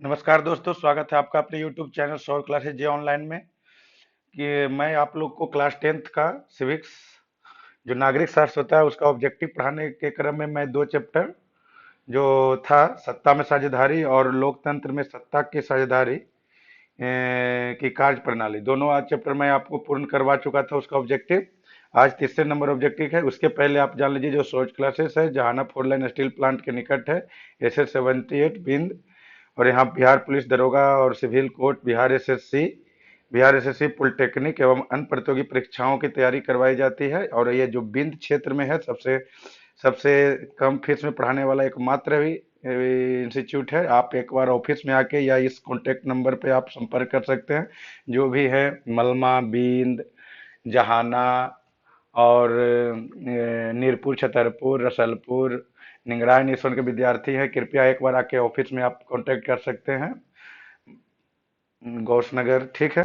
नमस्कार दोस्तों, स्वागत है आपका अपने YouTube चैनल सौर क्लासेज जे ऑनलाइन में। कि मैं आप लोग को क्लास 10th का सिविक्स जो नागरिक शास्त्र होता है उसका ऑब्जेक्टिव पढ़ाने के क्रम में मैं दो चैप्टर जो था सत्ता में साझेदारी और लोकतंत्र में सत्ता की साझेदारी की कार्य प्रणाली, दोनों आज चैप्टर मैं आपको पूर्ण करवा चुका था। उसका ऑब्जेक्टिव आज तीसरे नंबर ऑब्जेक्टिव है। उसके पहले आप जान लीजिए जो सोच क्लासेस है जहाना फोर लाइन स्टील प्लांट के निकट है, SS 78 बिंद। और यहाँ बिहार पुलिस दरोगा और civil court, Bihar SSC polytechnic एवं अन्य प्रतियोगी परीक्षाओं की तैयारी करवाई जाती है। और ये जो बिंद क्षेत्र में है सबसे सबसे कम फीस में पढ़ाने वाला एकमात्र भी इंस्टीट्यूट है। आप एक बार ऑफिस में आके या इस कॉन्टेक्ट नंबर पे आप संपर्क कर सकते हैं। जो भी है मलमा, बिंद, जहाना और नीरपुर, छतरपुर, रसलपुर, निंगराय निशुल्क के विद्यार्थी हैं, कृपया एक बार आके ऑफिस में आप कांटेक्ट कर सकते हैं, गौस नगर। ठीक है।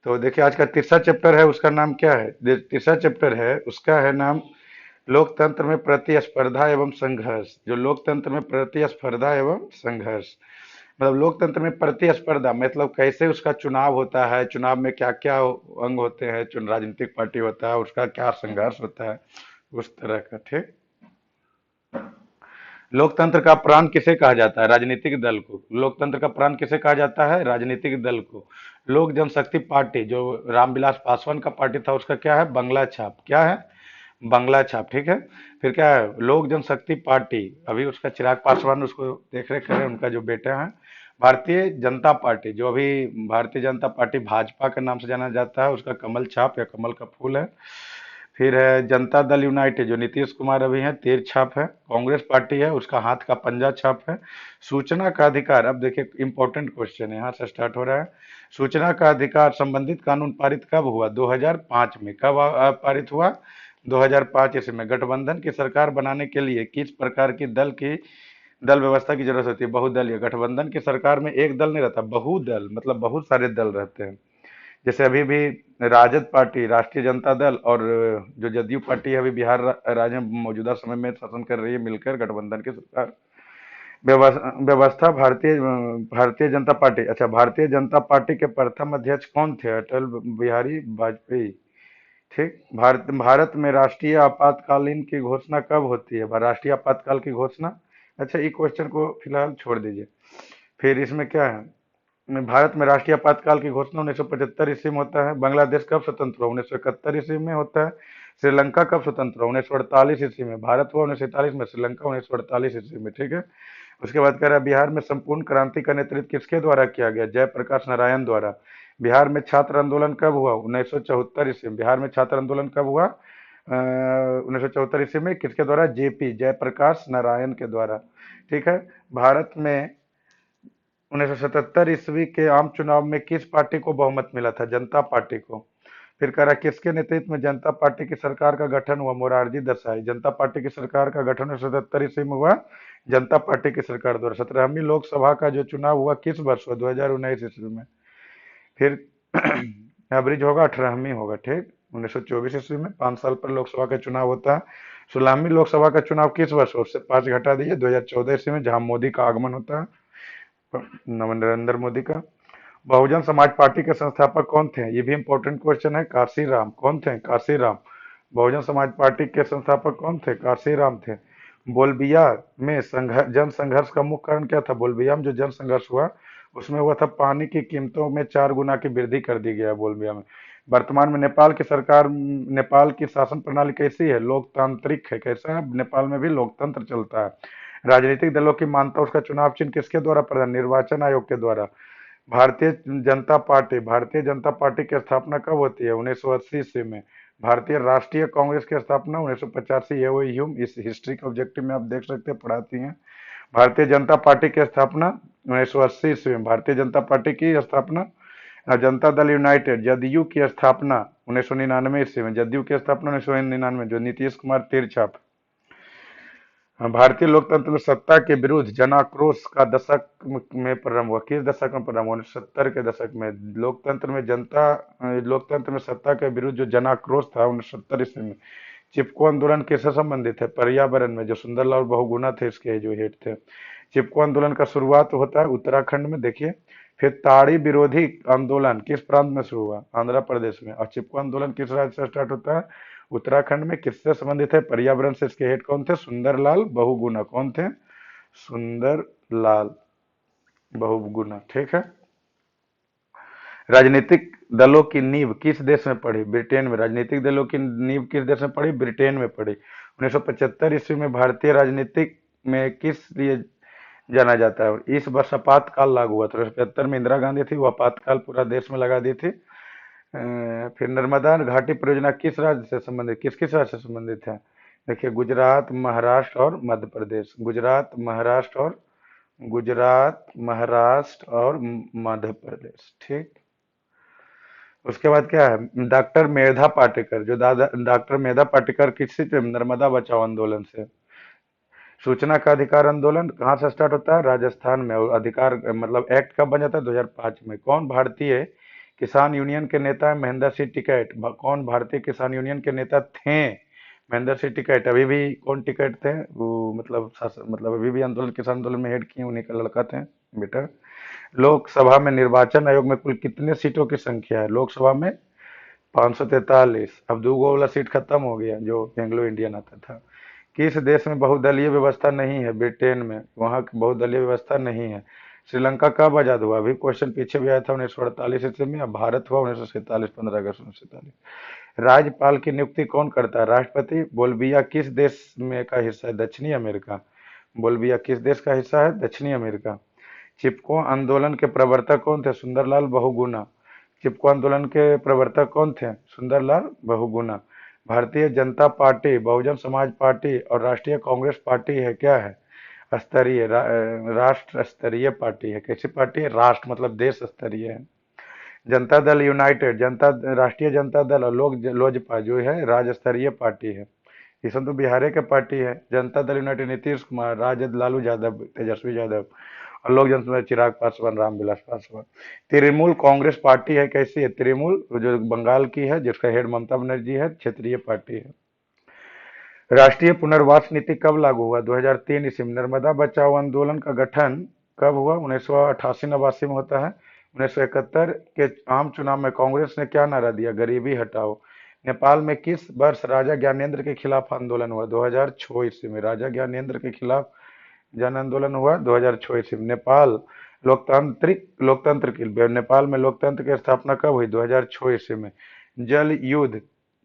तो देखिए आज का तीसरा चैप्टर है, उसका नाम क्या है? तीसरा चैप्टर है उसका है नाम लोकतंत्र में प्रतिस्पर्धा एवं संघर्ष। जो लोकतंत्र में प्रतिस्पर्धा एवं संघर्ष मतलब लोकतंत्र में प्रतिस्पर्धा मतलब कैसे उसका चुनाव होता है, चुनाव में क्या क्या अंग होते हैं, चुन राजनीतिक पार्टी होता है, उसका क्या संघर्ष होता है, उस तरह का। ठीक। लोकतंत्र का प्राण किसे कहा जाता है? राजनीतिक दल को। लोकतंत्र का प्राण किसे कहा जाता है? राजनीतिक दल को। लोक जनशक्ति पार्टी जो रामविलास पासवान का पार्टी था उसका क्या है? बंगला छाप। क्या है? बंगला छाप। ठीक है। फिर क्या है? लोक जनशक्ति पार्टी, अभी उसका चिराग पासवान उसको देख रेख कर रहे हैं, उनका जो बेटा है। भारतीय जनता पार्टी जो अभी भारतीय जनता पार्टी भाजपा के नाम से जाना जाता है, उसका कमल छाप या कमल का फूल है। फिर है जनता दल यूनाइटेड जो नीतीश कुमार अभी हैं, तीर छाप है। कांग्रेस पार्टी है, उसका हाथ का पंजा छाप है। सूचना का अधिकार, अब देखिए इंपॉर्टेंट क्वेश्चन है, यहाँ से स्टार्ट हो रहा है। सूचना का अधिकार संबंधित कानून पारित कब हुआ? 2005 में। कब पारित हुआ? 2005 ईस्वी में। गठबंधन की सरकार बनाने के लिए किस प्रकार की दल व्यवस्था की जरूरत होती है? बहुदलीय। गठबंधन की सरकार में एक दल नहीं रहता, बहुदल मतलब बहुत सारे दल रहते हैं। जैसे अभी भी राजद पार्टी, राष्ट्रीय जनता दल और जो जदयू पार्टी है अभी बिहार राज्य में मौजूदा समय में शासन कर रही है मिलकर गठबंधन की सरकार। व्यवस्था भारतीय जनता पार्टी। अच्छा, भारतीय जनता पार्टी के प्रथम अध्यक्ष कौन थे? अटल बिहारी वाजपेयी। ठीक। भारत में राष्ट्रीय आपातकालीन की घोषणा कब होती है? राष्ट्रीय आपातकाल की घोषणा। अच्छा, ये क्वेश्चन को फिलहाल छोड़ दीजिए। फिर इसमें क्या है? भारत में राष्ट्रीय आपातकाल की घोषणा 1975 ईस्वी में होता है। बांग्लादेश कब स्वतंत्र हुआ? 1971 ईस्वी में होता है। श्रीलंका कब स्वतंत्र हुआ? 1948 ईस्वी में। भारत हुआ 1947 में, श्रीलंका 1948 ईस्वी में। ठीक है। उसके बाद कह रहा है बिहार में संपूर्ण क्रांति का नेतृत्व किसके द्वारा किया गया? जयप्रकाश नारायण द्वारा। बिहार में छात्र आंदोलन कब हुआ? 1974 ईस्वी में। बिहार में छात्र आंदोलन कब हुआ? 1974 ईस्वी में। किसके द्वारा? जयप्रकाश नारायण के द्वारा। ठीक है। भारत में 1977 ईस्वी के आम चुनाव में किस पार्टी को बहुमत मिला था? जनता पार्टी को। फिर कह रहा किसके नेतृत्व में जनता पार्टी की सरकार का गठन हुआ? मोरारजी देसाई। जनता पार्टी की सरकार का गठन 1977 ईस्वी में हुआ, जनता पार्टी की सरकार द्वारा। 17वीं लोकसभा का जो चुनाव हुआ किस वर्ष हुआ? 2019 ईस्वी में। फिर एवरेज होगा 18वीं होगा। ठीक। 1924 ईस्वी में 5 साल पर लोकसभा का चुनाव होता है। 16वीं लोकसभा का चुनाव किस वर्ष? उससे 5 घटा दीजिए, 2014 ईस्वी में, जहां मोदी का आगमन होता है, नरेंद्र मोदी का। बहुजन समाज पार्टी के संस्थापक कौन थे? ये भी इंपॉर्टेंट क्वेश्चन है। काशीराम। कौन थे? काशीराम। बहुजन समाज पार्टी के संस्थापक कौन थे? काशीराम थे। बोलबिया में जन संघर्ष का मुख्य कारण क्या था? बोलबिया में जो जन संघर्ष हुआ उसमें हुआ था पानी की कीमतों में 4 गुना की वृद्धि कर दी गया है बोलबिया में। वर्तमान में नेपाल की सरकार, नेपाल की शासन प्रणाली कैसी है? लोकतांत्रिक है। कैसा है? नेपाल में भी लोकतंत्र चलता है। राजनीतिक दलों की मान्यता, उसका चुनाव चिन्ह किसके द्वारा प्रदान? निर्वाचन आयोग के द्वारा। भारतीय जनता पार्टी की स्थापना कब होती है? 1980 ईस्वी में। भारतीय राष्ट्रीय कांग्रेस की स्थापना 1985। ये वही ह्यूम इस हिस्ट्री के ऑब्जेक्टिव में आप देख सकते हैं, पढ़ाती हैं। भारतीय जनता पार्टी की स्थापना 1980 ईस्वी में। भारतीय जनता पार्टी की स्थापना। जनता दल यूनाइटेड जदयू की स्थापना 1999 ईस्वी में। जदयू की स्थापना 1999 जो नीतीश कुमार तिरछाप। भारतीय लोकतंत्र में सत्ता के विरुद्ध जनाक्रोश का दशक में प्रारंभ हुआ। किस दशक में प्रारंभ हुआ? 1970 के दशक में। लोकतंत्र में सत्ता के विरुद्ध जो जनाक्रोश था 1970 ईस्वी में। चिपको आंदोलन किससे संबंधित है? पर्यावरण में, जो सुंदरलाल बहुगुणा थे इसके जो हेड थे। चिपको आंदोलन का शुरुआत होता है उत्तराखंड में, देखिए। फिर ताड़ी विरोधी आंदोलन किस प्रांत में शुरू हुआ? आंध्र प्रदेश में। और चिपको आंदोलन किस राज्य से स्टार्ट होता है? उत्तराखंड में। किससे संबंधित है? पर्यावरण से। इसके हेड कौन थे? सुंदरलाल बहुगुणा। कौन थे? सुंदरलाल बहुगुणा, ठीक है। राजनीतिक दलों की नींव किस देश में पड़ी? ब्रिटेन में। राजनीतिक दलों की नींव किस देश में पड़ी? ब्रिटेन में पड़ी। 1975 ईस्वी में भारतीय राजनीतिक में किस लिए जाना जाता है? इस वर्ष आपातकाल लागू हुआ था। 1975 में इंदिरा गांधी थी, वो आपातकाल पूरा देश में लगा दी थी। फिर नर्मदा घाटी परियोजना किस राज्य से संबंधित, किस किस राज्य से संबंधित है? देखिए, गुजरात, महाराष्ट्र और मध्य प्रदेश। गुजरात, महाराष्ट्र और मध्य प्रदेश, ठीक। उसके बाद क्या है? डॉक्टर मेधा पाटेकर, जो दादा डॉक्टर मेधा पाटेकर किसी से? नर्मदा बचाओ आंदोलन से। सूचना का अधिकार आंदोलन कहाँ से स्टार्ट होता है? राजस्थान में। और अधिकार मतलब एक्ट कब बन जाता है? 2005 में। कौन भारतीय किसान यूनियन के नेता है? महेंद्र सिंह टिकैत। कौन भारतीय किसान यूनियन के नेता थे? महेंद्र सिंह टिकैत। अभी भी कौन टिकैत थे वो? मतलब अभी भी आंदोलन, किसान आंदोलन में हेड किए, उन्हीं का लड़का थे बेटा। लोकसभा में निर्वाचन आयोग में कुल कितने सीटों की संख्या है? लोकसभा में 543। अब दो गो वाला सीट खत्म हो गया जो एंग्लो इंडियन आता था। किस देश में बहुदलीय व्यवस्था नहीं है? ब्रिटेन में। वहां की बहुदलीय व्यवस्था नहीं है। श्रीलंका कब आजाद हुआ? अभी क्वेश्चन पीछे भी आया था 1948 ईस्वी में। अब भारत हुआ 1947, 15 अगस्त 1947। राज्यपाल की नियुक्ति कौन करता है? राष्ट्रपति। बोल्विया किस देश में का हिस्सा है? दक्षिणी अमेरिका। बोल्विया किस देश का हिस्सा है? दक्षिणी अमेरिका। चिपको आंदोलन के प्रवर्तक कौन थे? सुंदरलाल बहुगुणा। चिपको आंदोलन के प्रवर्तक कौन थे? सुंदरलाल बहुगुणा। भारतीय जनता पार्टी, बहुजन समाज पार्टी और राष्ट्रीय कांग्रेस पार्टी है, क्या है? स्तरीय, राष्ट्र स्तरीय पार्टी है। कैसी पार्टी है? राष्ट्र मतलब देश स्तरीय है। जनता दल यूनाइटेड, राष्ट्रीय जनता दल और लोजपा जो है राज्य स्तरीय पार्टी है। ये सब तो बिहार के पार्टी है। जनता दल यूनाइटेड नीतीश कुमार, राजद लालू यादव, तेजस्वी यादव। और लोक जनता चिराग पासवान, रामविलास पासवान। तृणमूल कांग्रेस पार्टी है, कैसी है? तृणमूल जो बंगाल की है, जिसका हेड ममता बनर्जी है, क्षेत्रीय पार्टी है। राष्ट्रीय पुनर्वास नीति कब लागू हुआ? 2003 ईस्वी में। नर्मदा बचाओ आंदोलन का गठन कब हुआ? 1988 नवासी में होता है। 1971 के आम चुनाव में कांग्रेस ने क्या नारा दिया? गरीबी हटाओ। नेपाल में किस वर्ष राजा ज्ञानेंद्र के खिलाफ आंदोलन हुआ? 2006 ईस्वी में। राजा ज्ञानेंद्र के खिलाफ जन आंदोलन हुआ 2006 ईस्वी में। नेपाल में लोकतंत्र की स्थापना कब हुई? 2006 ईस्वी में। जल युद्ध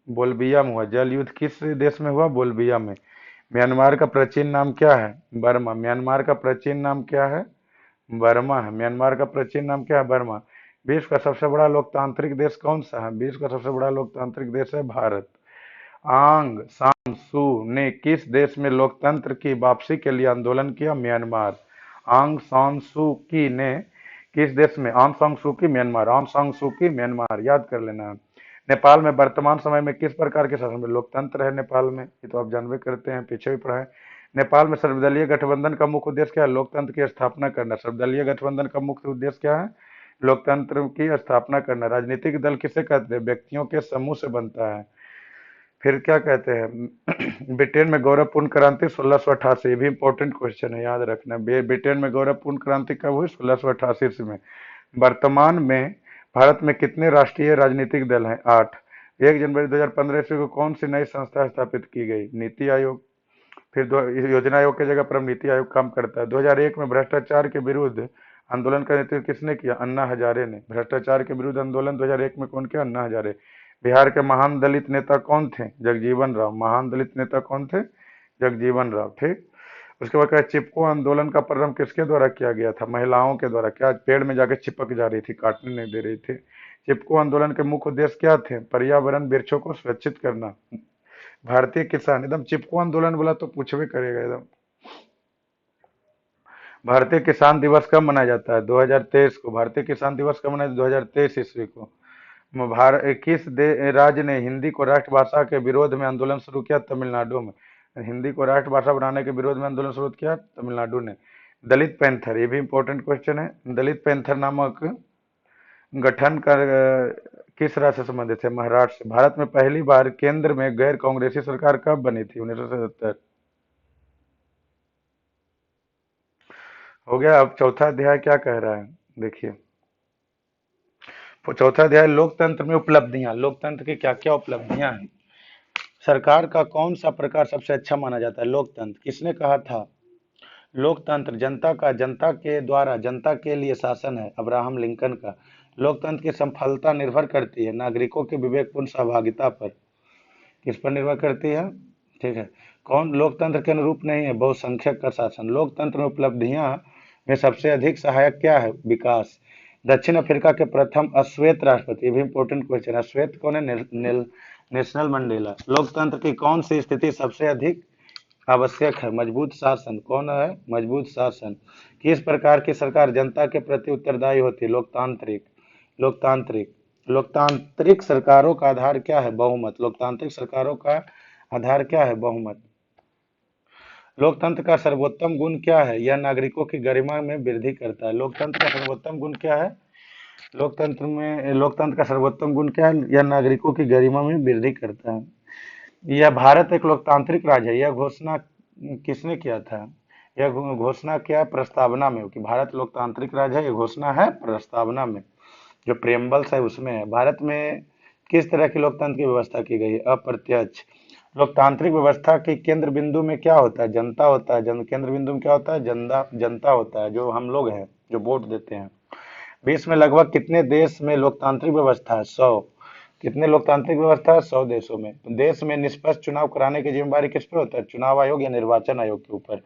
बोल्बिया में हुआ। जल युद्ध किस देश में हुआ? बोल्बिया में। म्यांमार का प्राचीन नाम क्या है? बर्मा। म्यांमार का प्राचीन नाम क्या है? बर्मा है। म्यांमार का प्राचीन नाम क्या है? बर्मा। विश्व का सबसे बड़ा लोकतांत्रिक देश कौन सा है? विश्व का सबसे बड़ा लोकतांत्रिक देश है भारत। आंग सान सू ने किस देश में लोकतंत्र की वापसी के लिए आंदोलन किया? म्यांमार। आंग सान सू की ने किस देश में? आंग सान सू की म्यांमार। आंग सान सू की म्यांमार, याद कर लेना। नेपाल में वर्तमान समय में किस प्रकार के शासन में? लोकतंत्र है नेपाल में, ये तो आप जानबे करते हैं, पीछे भी पढ़ा है। नेपाल में सर्वदलीय गठबंधन का मुख्य उद्देश्य क्या है? लोकतंत्र की स्थापना करना। सर्वदलीय गठबंधन का मुख्य उद्देश्य क्या है? लोकतंत्र की स्थापना करना। राजनीतिक दल किसे कहते हैं? व्यक्तियों के समूह से बनता है। फिर क्या कहते हैं? ब्रिटेन में गौरवपूर्ण क्रांति 1688, ये भी इंपॉर्टेंट क्वेश्चन है, याद रखना। ब्रिटेन में गौरवपूर्ण क्रांति कब हुई? 1688 में। वर्तमान में भारत में कितने राष्ट्रीय राजनीतिक दल हैं? 8। 1 जनवरी 2015 ईस्वी को कौन सी नई संस्था स्थापित की गई? नीति आयोग। फिर योजना आयोग की जगह पर अब नीति आयोग काम करता है। 2001 में भ्रष्टाचार के विरुद्ध आंदोलन का नेतृत्व किसने किया? अन्ना हजारे ने। भ्रष्टाचार के विरुद्ध आंदोलन 2001 में कौन किया? अन्ना हजारे। बिहार के महान दलित नेता कौन थे? जगजीवन राम। महान दलित नेता कौन थे? जगजीवन राम, ठीक। उसके बाद क्या? चिपको आंदोलन का प्रारंभ किसके द्वारा किया गया था? महिलाओं के द्वारा। क्या? पेड़ में जाके चिपक जा रही थी, काटने नहीं दे रही थी। चिपको आंदोलन के मुख्य उद्देश्य क्या थे? पर्यावरण, वृक्षों को सुरक्षित करना। भारतीय किसान, एकदम चिपको आंदोलन बोला तो पूछवे करेगा एकदम। भारतीय किसान दिवस कब मनाया जाता है? 2023 को। भारतीय किसान दिवस कब मनाया? 2023 ईस्वी को। किस राज्य ने हिंदी को राष्ट्रभाषा के विरोध में आंदोलन शुरू किया? तमिलनाडु में। हिंदी को राष्ट्रभाषा बनाने के विरोध में आंदोलन शुरू किया तमिलनाडु ने। दलित पैंथर, ये भी इंपॉर्टेंट क्वेश्चन है। दलित पैंथर नामक गठन कर किस राज्य से संबंधित है? महाराष्ट्र से। भारत में पहली बार केंद्र में गैर कांग्रेसी सरकार कब बनी थी? 1977। हो गया। अब चौथा अध्याय क्या कह रहा है, देखिए। चौथा अध्याय लोकतंत्र में उपलब्धियां। लोकतंत्र की क्या क्या उपलब्धियां हैं? सरकार का कौन सा प्रकार सबसे अच्छा माना जाता है? लोकतंत्र। किसने कहा था? लोकतंत्र जनता का, जनता के द्वारा जनता के लिए शासन है, अब्राहम लिंकन का। लोकतंत्र की सफलता निर्भर करती है नागरिकों की विवेकपूर्ण सहभागिता पर। किस पर निर्भर करती है? ठीक है। कौन लोकतंत्र के अनुरूप नहीं है? बहुसंख्यक का शासन। लोकतंत्र में उपलब्धियां में सबसे अधिक सहायक क्या है? विकास। दक्षिण अफ्रीका के प्रथम अश्वेत राष्ट्रपति, ये भी इंपॉर्टेंट क्वेश्चन है। अश्वेत कौन है? National Mandela. लोकतंत्र की कौन सी स्थिति सबसे अधिक आवश्यक है? मजबूत शासन। कौन है? मजबूत शासन। किस प्रकार की सरकार जनता के प्रति उत्तरदायी होती है? लोकतांत्रिक। लोकतांत्रिक। लोकतांत्रिक सरकारों का आधार क्या है? बहुमत। लोकतांत्रिक सरकारों का आधार क्या है? बहुमत। लोकतंत्र का सर्वोत्तम गुण क्या है? यह नागरिकों की गरिमा में वृद्धि करता है। लोकतंत्र का सर्वोत्तम गुण क्या है? लोकतंत्र का सर्वोत्तम गुण क्या है? यह नागरिकों की गरिमा में वृद्धि करता है। यह भारत एक लोकतांत्रिक राज्य है, यह घोषणा किसने किया था? यह घोषणा क्या प्रस्तावना में, कि भारत लोकतांत्रिक राज्य है, यह घोषणा है प्रस्तावना में, जो प्रेम्बल्स है उसमें है। भारत में किस तरह की लोकतंत्र की व्यवस्था की गई है? अप्रत्यक्ष। लोकतांत्रिक व्यवस्था के केंद्र बिंदु में क्या होता है? जनता होता है। केंद्र बिंदु में क्या होता है? जनता होता है, जो हम लोग हैं, जो वोट देते हैं। विश्व में लगभग कितने देश में लोकतांत्रिक व्यवस्था है? 100। कितने लोकतांत्रिक व्यवस्था है? 100 देशों में। तो देश में निष्पक्ष चुनाव कराने की जिम्मेदारी किस पे होता है? चुनाव आयोग या निर्वाचन आयोग के ऊपर।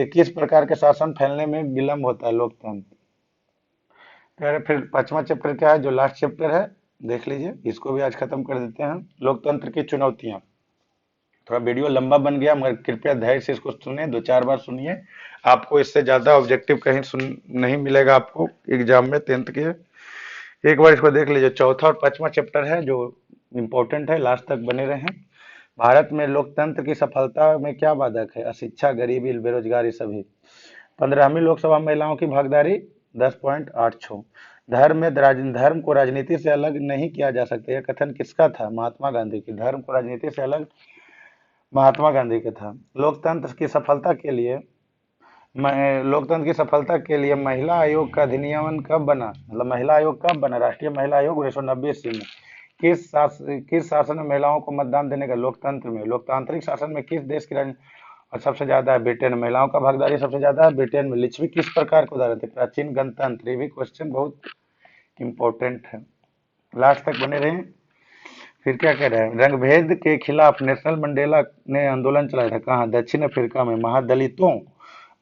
किस प्रकार के शासन फैलने में विलंब होता है? लोकतंत्र। फिर पांचवा चैप्टर क्या है, जो लास्ट चैप्टर है, देख लीजिए। इसको भी आज खत्म कर देते हैं। लोकतंत्र की चुनौतियां। थोड़ा वीडियो लंबा बन गया, मगर कृपया धैर्य से इसको सुने, 2-4 बार सुनिए। आपको इससे ज्यादा ऑब्जेक्टिव कहीं सुन नहीं मिलेगा आपको एग्जाम में, 10th के। एक बार इसको देख लीजिए। चौथा और पांचवा चैप्टर है जो इम्पोर्टेंट है, लास्ट तक बने रहें। भारत में लोकतंत्र की सफलता में क्या बाधक है? अशिक्षा, गरीबी, बेरोजगारी, सभी। 15वीं लोकसभा में महिलाओं की भागीदारी 10.86। धर्म को राजनीति से अलग नहीं किया जा सकता, यह कथन किसका था? महात्मा गांधी की। धर्म को राजनीति से अलग महात्मा गांधी का था। लोकतंत्र की सफलता के लिए महिला आयोग का अधिनियम कब बना? मतलब महिला आयोग कब बना? राष्ट्रीय महिला आयोग 1990 ईस्वी में। किस शासन में महिलाओं को मतदान देने का? लोकतंत्र में। लोकतांत्रिक शासन में किस देश की और सबसे ज्यादा है? ब्रिटेन। महिलाओं का भागीदारी सबसे ज्यादा है ब्रिटेन में। लिच्छवी किस प्रकार के उदाहरण थे? प्राचीन गणतंत्र। ये भी क्वेश्चन बहुत इंपॉर्टेंट है, लास्ट तक बने रहें। फिर क्या कह रहे हैं? रंगभेद के खिलाफ नेशनल मंडेला ने आंदोलन चलाया था, कहाँ? दक्षिण अफ्रीका में।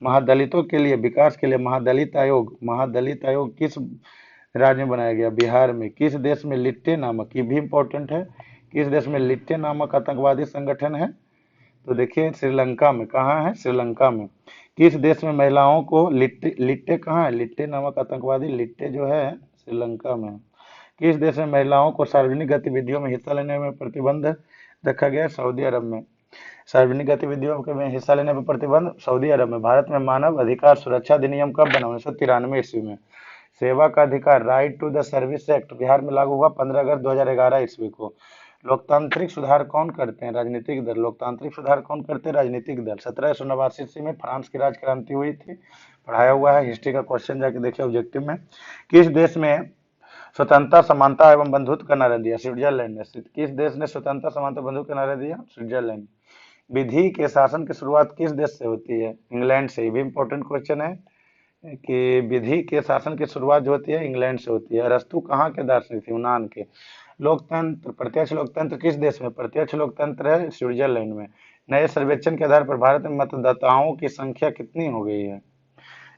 महादलितों के लिए विकास के लिए महादलित आयोग किस राज्य में बनाया गया? बिहार में। किस देश में लिट्टे नामक, ये भी इंपॉर्टेंट है, किस देश में लिट्टे नामक आतंकवादी संगठन है? तो देखिए श्रीलंका में। कहाँ है? श्रीलंका में। किस देश में महिलाओं को लिट्टे कहाँ है? लिट्टे नामक आतंकवादी, लिट्टे जो है श्रीलंका में। किस देश में महिलाओं को सार्वजनिक गतिविधियों में हिस्सा लेने में प्रतिबंध रखा गया? सऊदी अरब में। सार्वजनिक गतिविधियों में हिस्सा लेने पर प्रतिबंध सऊदी अरब में। भारत में मानव अधिकार सुरक्षा अधिनियम कब बना? 1993 ईस्वी में। सेवा का अधिकार, right to the service act, Bihar में लागू हुआ 15 अगस्त 2011 ईस्वी को। लोकतांत्रिक सुधार कौन करते हैं? राजनीतिक दल। लोकतांत्रिक सुधार कौन करते हैं? राजनीतिक दल। 1789 ईस्वी में फ्रांस की राज क्रांति हुई थी, पढ़ाया हुआ है, हिस्ट्री का क्वेश्चन जाके देखिए ऑब्जेक्टिव में। किस देश में स्वतंत्रता, समानता एवं बंधुत्व का नारा दिया? स्विट्जरलैंड ने। किस देश ने स्वतंत्रता, समानता, बंधुत्व का नारा दिया? स्विट्जरलैंड। विधि के शासन की शुरुआत किस देश से होती है? इंग्लैंड से। ये भी इंपॉर्टेंट क्वेश्चन है कि विधि के शासन की शुरुआत जो होती है इंग्लैंड से होती है। अरस्तु कहाँ के दार्शनिक थे? यूनान के। लोकतंत्र, प्रत्यक्ष लोकतंत्र किस देश में? प्रत्यक्ष लोकतंत्र है स्विट्जरलैंड में। नए सर्वेक्षण के आधार पर भारत में मतदाताओं की संख्या कितनी हो गई है?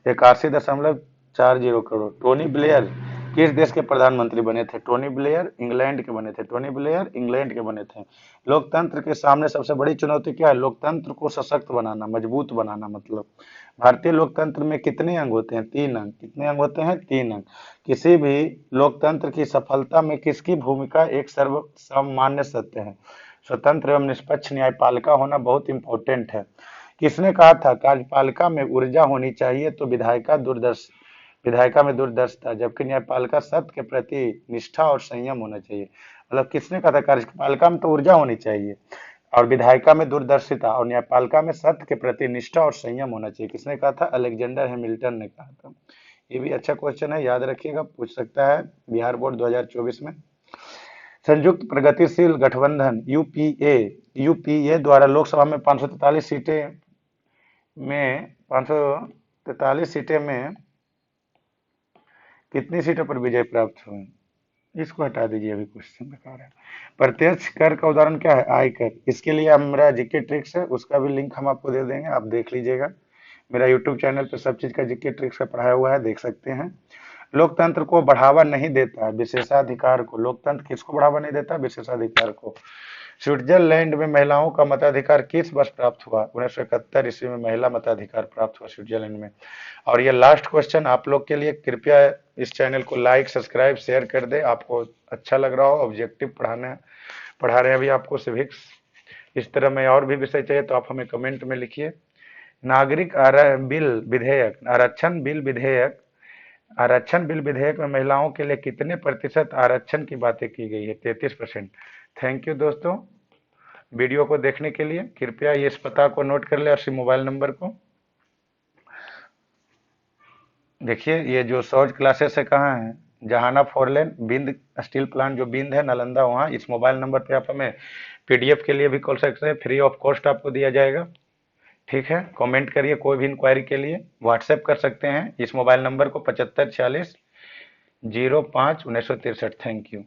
81.40 करोड़। टोनी ब्लेयर किस देश के प्रधानमंत्री बने थे? टोनी ब्लेयर इंग्लैंड के बने थे। टोनी ब्लेयर इंग्लैंड के बने थे। लोकतंत्र के सामने सबसे बड़ी चुनौती क्या है? लोकतंत्र को सशक्त बनाना, मजबूत बनाना। मतलब भारतीय लोकतंत्र में कितने अंग होते हैं? 3 अंग। कितने अंग होते हैं? 3 अंग। किसी भी लोकतंत्र की सफलता में किसकी भूमिका एक सर्वसामान्य सत्य है? स्वतंत्र एवं निष्पक्ष न्यायपालिका होना बहुत इंपॉर्टेंट है। किसने कहा था कार्यपालिका में ऊर्जा होनी चाहिए तो विधायिका विधायिका में दूरदर्शिता, जबकि न्यायपालिका सत्य के प्रति निष्ठा और संयम होना चाहिए। मतलब किसने कहा था? कार्यपालिका में तो ऊर्जा होनी चाहिए, और विधायिका में दूरदर्शिता, और न्यायपालिका में सत्य के प्रति निष्ठा और संयम होना चाहिए। किसने कहा था? अलेक्जेंडर हैमिल्टन ने कहा था। ये भी अच्छा क्वेश्चन है, याद रखिएगा, पूछ सकता है बिहार बोर्ड 2024 में। संयुक्त प्रगतिशील गठबंधन यूपीए द्वारा लोकसभा में 543 सीटें में 543 सीटें में कितनी सीटों पर विजय प्राप्त हुई? इसको हटा दीजिए, अभी क्वेश्चन बेकार है। प्रत्यक्ष कर का उदाहरण क्या है? आयकर। इसके लिए मेरा जीके ट्रिक्स है, उसका भी लिंक हम आपको दे देंगे, आप देख लीजिएगा। मेरा यूट्यूब चैनल पे सब चीज का जीके ट्रिक्स का पढ़ाया हुआ है, देख सकते हैं। लोकतंत्र को बढ़ावा नहीं देता विशेषाधिकार को। लोकतंत्र किसको बढ़ावा नहीं देता? विशेषाधिकार को। स्विट्जरलैंड में महिलाओं का मताधिकार किस वर्ष प्राप्त हुआ? 1971 ईस्वी में महिला मताधिकार प्राप्त हुआ स्विट्जरलैंड में। और ये लास्ट क्वेश्चन आप लोग के लिए, कृपया इस चैनल को लाइक सब्सक्राइब शेयर कर दे, आपको अच्छा लग रहा हो, ऑब्जेक्टिव पढ़ा रहे हैं अभी आपको सिविक्स। इस तरह में और भी विषय चाहिए तो आप हमें कमेंट में लिखिए। नागरिक बिल विधेयक, आरक्षण बिल विधेयक में महिलाओं के लिए कितने प्रतिशत आरक्षण की बातें की गई है? 33%। थैंक यू दोस्तों वीडियो को देखने के लिए। कृपया ये इस पता को नोट कर ले और इसी मोबाइल नंबर को। देखिए ये जो सौज क्लासेस है कहाँ है? जहाना फोरलेन बिंद स्टील प्लांट जो बिंद है नालंदा, वहाँ। इस मोबाइल नंबर पे आप हमें पीडीएफ के लिए भी कॉल सकते हैं, फ्री ऑफ कॉस्ट आपको दिया जाएगा। ठीक है, कमेंट करिए, कोई भी इंक्वायरी के लिए व्हाट्सएप कर सकते हैं इस मोबाइल नंबर को 75 40 05 1963। Thank you.